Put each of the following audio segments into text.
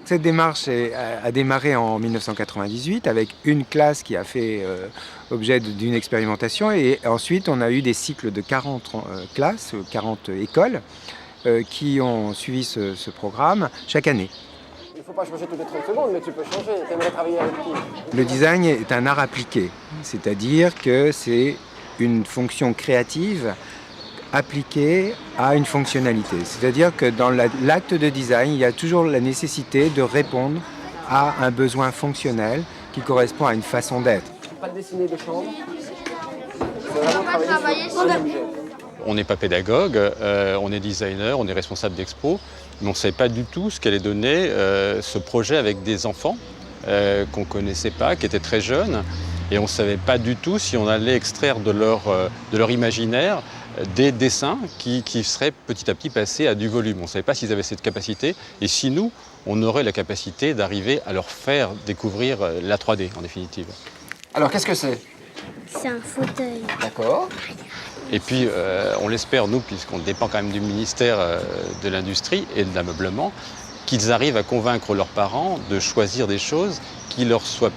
Cette démarche a démarré en 1998 avec une classe qui a fait objet d'une expérimentation et ensuite on a eu des cycles de 40 classes, 40 écoles qui ont suivi ce programme chaque année. Il ne faut pas changer toutes les 30 secondes, mais tu peux changer. Tu aimerais travailler avec qui? Le design est un art appliqué, c'est-à-dire que c'est une fonction créative appliquée à une fonctionnalité. C'est-à-dire que dans l'acte de design, il y a toujours la nécessité de répondre à un besoin fonctionnel qui correspond à une façon d'être. Pas de dessiner des chambres. C'est vraiment travailler sur un objet. On n'est pas pédagogue, on est designer, on est responsable d'expo, mais on ne savait pas du tout ce qu'allait donner ce projet avec des enfants qu'on ne connaissait pas, qui étaient très jeunes. Et on ne savait pas du tout si on allait extraire de leur imaginaire des dessins qui seraient petit à petit passés à du volume. On ne savait pas s'ils avaient cette capacité et si nous, on aurait la capacité d'arriver à leur faire découvrir la 3D en définitive. Alors qu'est-ce que c'est? C'est un fauteuil. D'accord. Et puis on l'espère, nous, puisqu'on dépend quand même du ministère de l'Industrie et de l'ameublement, qu'ils arrivent à convaincre leurs parents de choisir des choses qui leur soient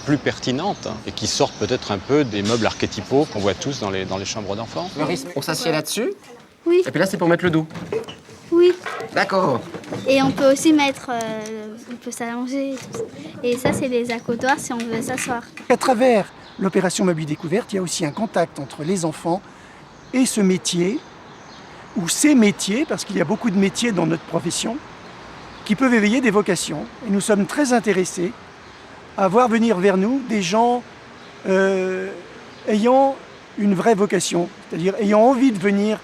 plus pertinentes et qui sortent peut-être un peu des meubles archétypaux qu'on voit tous dans les chambres d'enfants. Maurice, on s'assied là-dessus? Oui. Et puis là, c'est pour mettre le dos? Oui. D'accord. Et on peut aussi mettre, on peut s'allonger. Et ça, c'est les accoudoirs si on veut s'asseoir. À travers l'opération Meubles Découverte, il y a aussi un contact entre les enfants et ce métier, ou ces métiers, parce qu'il y a beaucoup de métiers dans notre profession, qui peuvent éveiller des vocations. Et nous sommes très intéressés à voir venir vers nous des gens ayant une vraie vocation, c'est-à-dire ayant envie de venir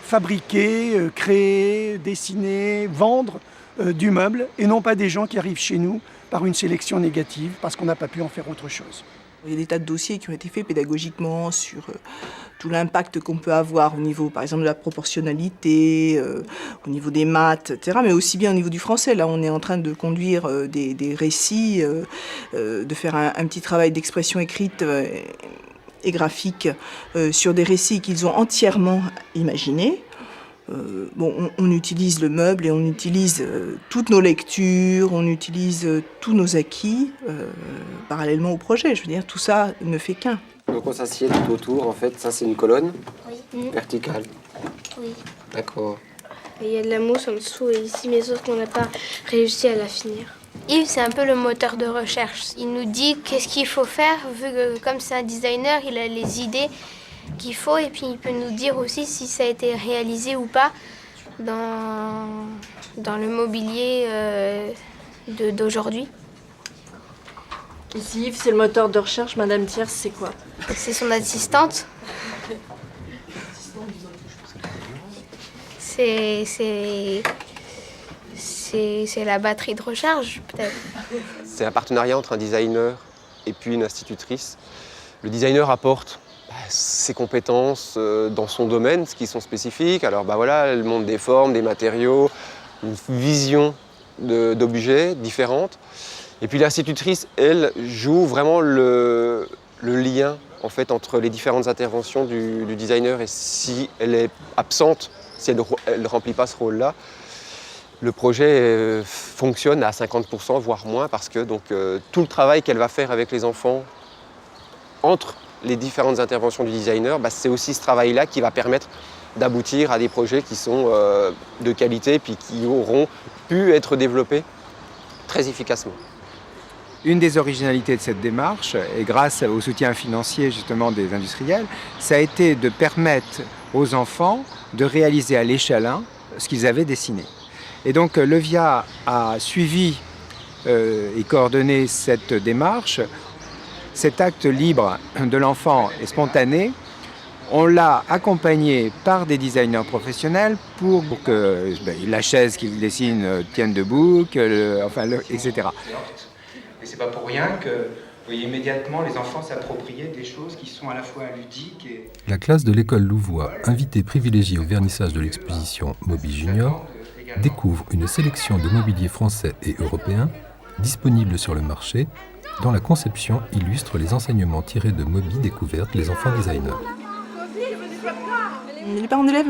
fabriquer, créer, dessiner, vendre du meuble, et non pas des gens qui arrivent chez nous par une sélection négative, parce qu'on n'a pas pu en faire autre chose. Il y a des tas de dossiers qui ont été faits pédagogiquement sur tout l'impact qu'on peut avoir au niveau, par exemple, de la proportionnalité, au niveau des maths, etc., mais aussi bien au niveau du français. Là, on est en train de conduire des récits, de faire un petit travail d'expression écrite et graphique sur des récits qu'ils ont entièrement imaginés. On utilise le meuble et on utilise toutes nos lectures, on utilise tous nos acquis parallèlement au projet. Je veux dire, tout ça ne fait qu'un. Donc on s'assied tout autour, en fait. Ça, c'est une colonne verticale. Oui. D'accord. Et il y a de la mousse en dessous et ici, mais sauf qu'on n'a pas réussi à la finir. Yves, c'est un peu le moteur de recherche. Il nous dit qu'est-ce qu'il faut faire, vu que comme c'est un designer, il a les idées qu'il faut et puis il peut nous dire aussi si ça a été réalisé ou pas dans le mobilier d'aujourd'hui. Ici, Yves, c'est le moteur de recherche. Madame Thiers, c'est quoi? C'est son assistante. C'est la batterie de recharge, peut-être. C'est un partenariat entre un designer et puis une institutrice. Le designer apporte ses compétences dans son domaine, ce qui sont spécifiques. Alors voilà, elle montre des formes, des matériaux, une vision d'objets différentes. Et puis l'institutrice, elle, joue vraiment le lien en fait, entre les différentes interventions du designer. Et si elle est absente, si elle ne remplit pas ce rôle-là, le projet fonctionne à 50%, voire moins, parce que tout le travail qu'elle va faire avec les enfants entre les différentes interventions du designer, c'est aussi ce travail-là qui va permettre d'aboutir à des projets qui sont de qualité puis qui auront pu être développés très efficacement. Une des originalités de cette démarche, et grâce au soutien financier justement des industriels, ça a été de permettre aux enfants de réaliser à l'échelle 1 ce qu'ils avaient dessiné. Et donc l'EVIA a suivi et coordonné cette démarche. Cet acte libre de l'enfant est spontané. On l'a accompagné par des designers professionnels pour que la chaise qu'il dessine tienne debout, etc. Et c'est pas pour rien que immédiatement les enfants s'appropriaient des choses qui sont à la fois ludiques et... La classe de l'école Louvois, invitée privilégiée au vernissage de l'exposition Mobi Junior, découvre une sélection de mobilier français et européen disponible sur le marché, dont la conception illustre les enseignements tirés de Mobi Découverte, les enfants designers. Les parents d'élèves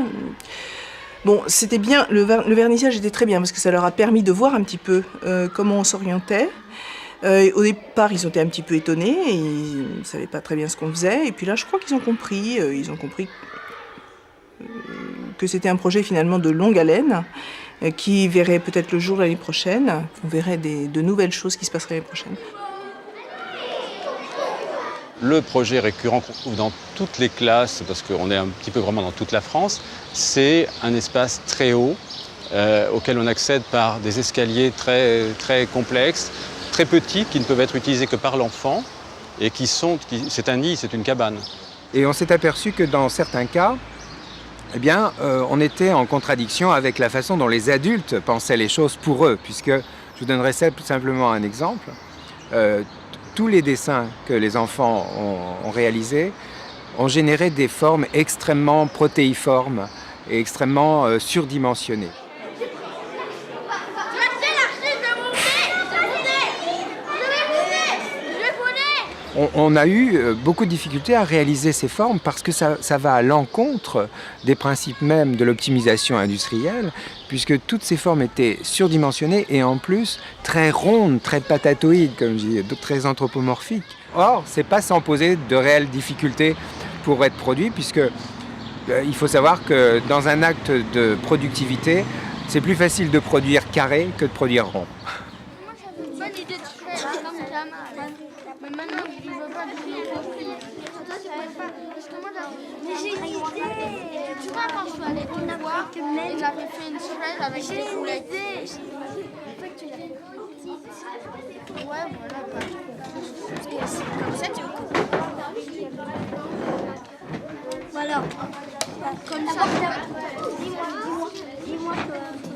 Bon, c'était bien, le vernissage était très bien parce que ça leur a permis de voir un petit peu comment on s'orientait. Au départ, ils ont été un petit peu étonnés, et ils ne savaient pas très bien ce qu'on faisait. Et puis là, je crois qu'ils ont compris. Que c'était un projet finalement de longue haleine, qui verrait peut-être le jour l'année prochaine. On verrait de nouvelles choses qui se passeraient l'année prochaine. Le projet récurrent qu'on trouve dans toutes les classes, parce qu'on est un petit peu vraiment dans toute la France, c'est un espace très haut auquel on accède par des escaliers très, très complexes, très petits, qui ne peuvent être utilisés que par l'enfant et c'est un nid, c'est une cabane. Et on s'est aperçu que dans certains cas, eh bien, on était en contradiction avec la façon dont les adultes pensaient les choses pour eux, puisque je vous donnerai simplement un exemple. Tous les dessins que les enfants ont réalisés ont généré des formes extrêmement protéiformes et extrêmement surdimensionnées. On a eu beaucoup de difficultés à réaliser ces formes parce que ça va à l'encontre des principes même de l'optimisation industrielle, puisque toutes ces formes étaient surdimensionnées et en plus très rondes, très patatoïdes, comme je dis, très anthropomorphiques. Or, c'est pas sans poser de réelles difficultés pour être produit, puisque il faut savoir que dans un acte de productivité, c'est plus facile de produire carré que de produire rond. Tu vois, quand je suis allée te voir, j'avais fait une fraise avec des boulettes. Ouais, voilà. Comme ça, tu veux. Voilà. Comme ça. Dis-moi que...